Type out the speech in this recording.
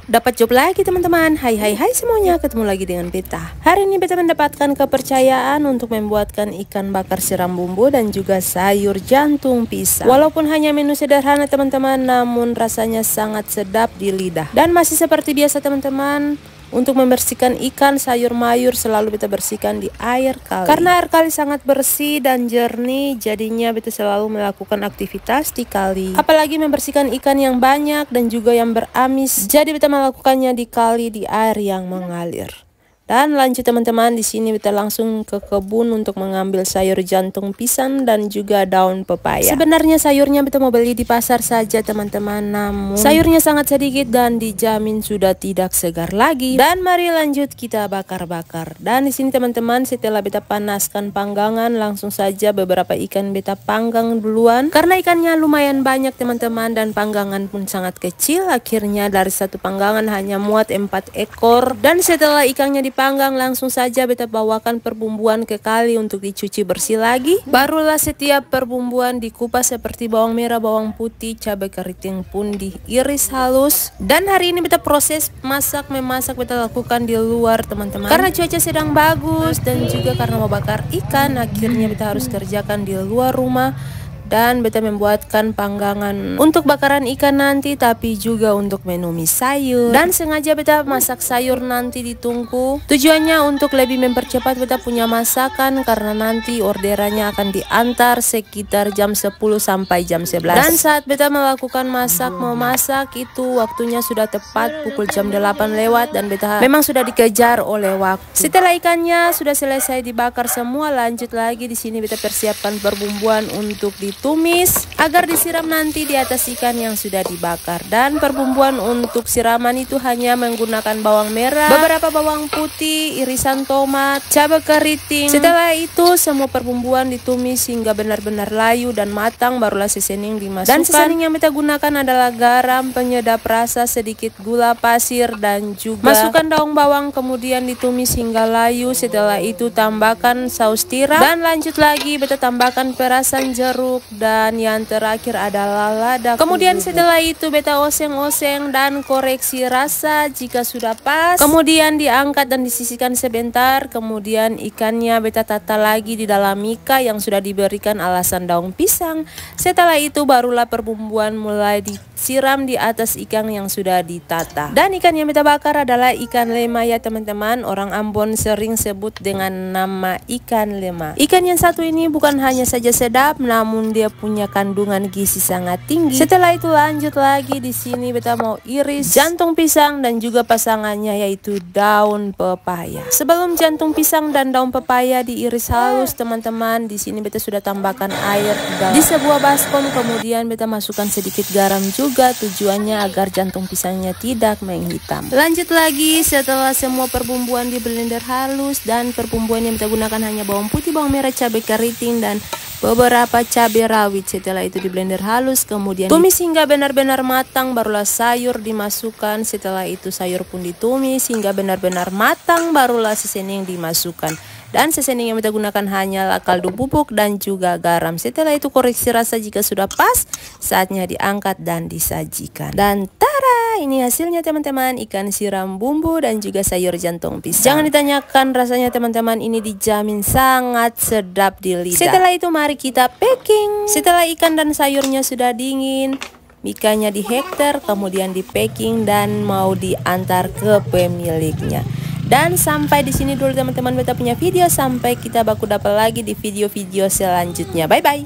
Dapat job lagi teman-teman. Hai semuanya, ketemu lagi dengan beta. Hari ini beta mendapatkan kepercayaan untuk membuatkan ikan bakar siram bumbu dan juga sayur jantung pisang. Walaupun hanya menu sederhana teman-teman, namun rasanya sangat sedap di lidah. Dan masih seperti biasa teman-teman, untuk membersihkan ikan sayur mayur selalu beta bersihkan di air kali. Karena air kali sangat bersih dan jernih, jadinya beta selalu melakukan aktivitas di kali. Apalagi membersihkan ikan yang banyak dan juga yang beramis, jadi beta melakukannya di kali di air yang mengalir. Dan lanjut teman-teman, di sini kita langsung ke kebun untuk mengambil sayur jantung pisang dan juga daun pepaya. Sebenarnya sayurnya kita mau beli di pasar saja teman-teman, namun sayurnya sangat sedikit dan dijamin sudah tidak segar lagi. Dan mari lanjut kita bakar-bakar. Dan di sini teman-teman, setelah beta panaskan panggangan, langsung saja beberapa ikan beta panggang duluan. Karena ikannya lumayan banyak teman-teman dan panggangan pun sangat kecil, akhirnya dari satu panggangan hanya muat 4 ekor. Dan setelah ikannya dipanggang, langsung saja beta bawakan perbumbuan ke kali untuk dicuci bersih lagi. Barulah setiap perbumbuan dikupas seperti bawang merah, bawang putih, cabai keriting pun diiris halus. Dan hari ini beta proses memasak beta lakukan di luar teman-teman. Karena cuaca sedang bagus dan juga karena mau bakar ikan, akhirnya beta harus kerjakan di luar rumah. Dan beta membuatkan panggangan untuk bakaran ikan nanti, tapi juga untuk menumis sayur. Dan sengaja beta masak sayur nanti ditunggu. Tujuannya untuk lebih mempercepat beta punya masakan, karena nanti orderannya akan diantar sekitar jam 10 sampai jam 11. Dan saat beta melakukan memasak itu waktunya sudah tepat pukul jam 8 lewat dan beta memang sudah dikejar oleh waktu. Setelah ikannya sudah selesai dibakar semua, lanjut lagi di sini beta persiapkan perbumbuan untuk tumis agar disiram nanti di atas ikan yang sudah dibakar. Dan perbumbuan untuk siraman itu hanya menggunakan bawang merah, beberapa bawang putih, irisan tomat, cabai keriting. Setelah itu semua perbumbuan ditumis hingga benar-benar layu dan matang, barulah seasoning dimasukkan. Dan seasoning yang kita gunakan adalah garam, penyedap rasa, sedikit gula pasir, dan juga masukkan daun bawang, kemudian ditumis hingga layu. Setelah itu tambahkan saus tiram dan lanjut lagi beta tambahkan perasan jeruk. Dan yang terakhir adalah lada. Kemudian setelah itu beta oseng-oseng dan koreksi rasa jika sudah pas. Kemudian diangkat dan disisihkan sebentar. Kemudian ikannya beta tata lagi di dalam mika yang sudah diberikan alasan daun pisang. Setelah itu barulah perbumbuan mulai disiram di atas ikan yang sudah ditata. Dan ikan yang beta bakar adalah ikan lema ya teman-teman. Orang Ambon sering sebut dengan nama ikan lema. Ikan yang satu ini bukan hanya saja sedap, namun dia punya kandungan gizi sangat tinggi. Setelah itu lanjut lagi di sini beta mau iris jantung pisang dan juga pasangannya yaitu daun pepaya. Sebelum jantung pisang dan daun pepaya diiris halus teman-teman, di sini beta sudah tambahkan air di sebuah baskom, kemudian beta masukkan sedikit garam juga, tujuannya agar jantung pisangnya tidak menghitam. Lanjut lagi setelah semua perbumbuan di blender halus, dan perbumbuan yang beta gunakan hanya bawang putih, bawang merah, cabai keriting, dan beberapa cabai rawit. Setelah itu di blender halus, kemudian tumis hingga benar-benar matang, barulah sayur dimasukkan. Setelah itu sayur pun ditumis hingga benar-benar matang, barulah seasoning dimasukkan. Dan seasoning yang kita gunakan hanyalah kaldu bubuk dan juga garam. Setelah itu koreksi rasa jika sudah pas, saatnya diangkat dan disajikan. Dan tara, ini hasilnya teman-teman, ikan siram bumbu dan juga sayur jantung pisang. Jangan ditanyakan rasanya teman-teman, ini dijamin sangat sedap di lidah. Setelah itu mari kita packing. Setelah ikan dan sayurnya sudah dingin, mikanya di hektar, kemudian di packing dan mau diantar ke pemiliknya. Dan sampai di sini dulu teman-teman beta punya video, sampai kita baku dapat lagi di video-video selanjutnya. Bye bye.